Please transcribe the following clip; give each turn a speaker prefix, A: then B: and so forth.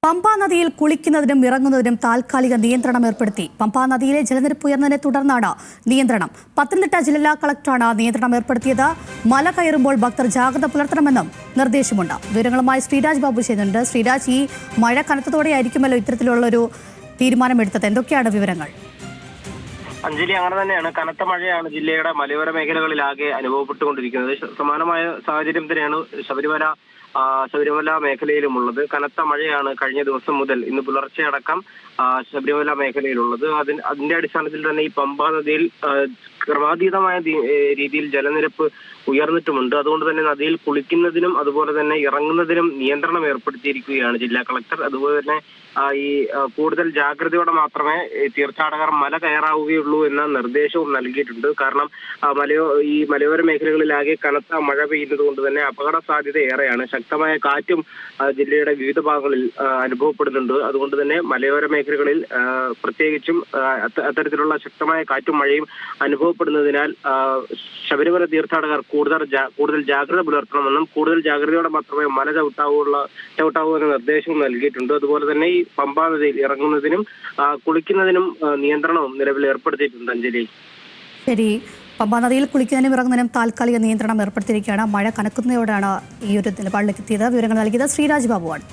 A: പമ്പാ നദിയിൽ കുളിക്കുന്നതിനും ഇറങ്ങുന്നതിനും താൽക്കാലിക നിയന്ത്രണം ഏർപ്പെടുത്തി. പമ്പാ നദിയിലെ ജലനിരപ്പ് ഉയർന്നതിനെ തുടർന്നാണ് നിയന്ത്രണം. പത്തനംതിട്ട ജില്ലാ കളക്ടറാണ് നിയന്ത്രണം ഏർപ്പെടുത്തിയത്. മല കയറുമ്പോൾ ഭക്തർ ജാഗ്രത പുലർത്തണമെന്നും നിർദ്ദേശമുണ്ട്. വിവരങ്ങളുമായി ശ്രീരാജ് ബാബു ചെയ്യുന്നുണ്ട്. ശ്രീരാജ്, ഈ മഴ കനത്തതോടെയായിരിക്കുമല്ലോ ഇത്തരത്തിലുള്ളൊരു തീരുമാനമെടുത്തത്. എന്തൊക്കെയാണ് വിവരങ്ങൾ?
B: അഞ്ജലി, അങ്ങനെ തന്നെയാണ്. കനത്ത മഴയാണ് ജില്ലയുടെ മലയോര മേഖലകളിലാകെ അനുഭവപ്പെട്ടുകൊണ്ടിരിക്കുന്നത്. സമാനമായ സാഹചര്യം തന്നെയാണ് ശബരിമല മേഖലയിലുമുള്ളത്. കനത്ത മഴയാണ് കഴിഞ്ഞ ദിവസം മുതൽ ഇന്ന് പുലർച്ചെ അടക്കം ശബരിമല മേഖലയിലുള്ളത്. അതിന്റെ അടിസ്ഥാനത്തിൽ തന്നെ ഈ പമ്പാ നദിയിൽ ക്രമാതീതമായ രീതിയിൽ ജലനിരപ്പ് ഉയർന്നിട്ടുമുണ്ട്. അതുകൊണ്ട് തന്നെ നദിയിൽ കുളിക്കുന്നതിനും അതുപോലെ തന്നെ ഇറങ്ങുന്നതിനും നിയന്ത്രണം ഏർപ്പെടുത്തിയിരിക്കുകയാണ് ജില്ലാ കളക്ടർ. അതുപോലെ തന്നെ ഈ കൂടുതൽ ജാഗ്രതയോടെ മാത്രമേ തീർത്ഥാടകർ മല കയറാവുകയുള്ളൂ എന്ന നിർദ്ദേശവും നൽകിയിട്ടുണ്ട്. കാരണം ഈ മലയോര മേഖലകളിലാകെ കനത്ത മഴ പെയ്യുന്നത് കൊണ്ട് തന്നെ അപകട സാധ്യത ഏറെയാണ്. ശക്തമായ കാറ്റും ജില്ലയുടെ വിവിധ ഭാഗങ്ങളിൽ അനുഭവപ്പെടുന്നുണ്ട്. അതുകൊണ്ട് തന്നെ മലയോര മേഖലകളിൽ പ്രത്യേകിച്ചും അത്തരത്തിലുള്ള ശക്തമായ കാറ്റും മഴയും അനുഭവപ്പെടുന്നതിനാൽ ശബരിമല തീർത്ഥാടകർ കൂടുതൽ ജാഗ്രത പുലർത്തണമെന്നും കൂടുതൽ ജാഗ്രതയോടെ മാത്രമേ മല ചവിട്ടാവൂ എന്ന നിർദ്ദേശവും നൽകിയിട്ടുണ്ട്. അതുപോലെ തന്നെ ഈ പമ്പാ നദിയിൽ ഇറങ്ങുന്നതിനും കുളിക്കുന്നതിനും നിയന്ത്രണവും നിലവിൽ ഏർപ്പെടുത്തിയിട്ടുണ്ട്. അഞ്ജലി,
A: ശരി. പമ്പാ നദിയിൽ കുളിക്കുന്നതിനും ഇറങ്ങുന്നതിനും താൽക്കാലിക നിയന്ത്രണം ഏർപ്പെടുത്തിയിരിക്കുകയാണ്. മഴ കനക്കുന്നതോടെയാണ് ഈ ഒരു നിലപാടിലേക്ക് എത്തിയത്. വിവരങ്ങൾ നൽകിയത് ശ്രീരാജ് ബാബുവാണ്.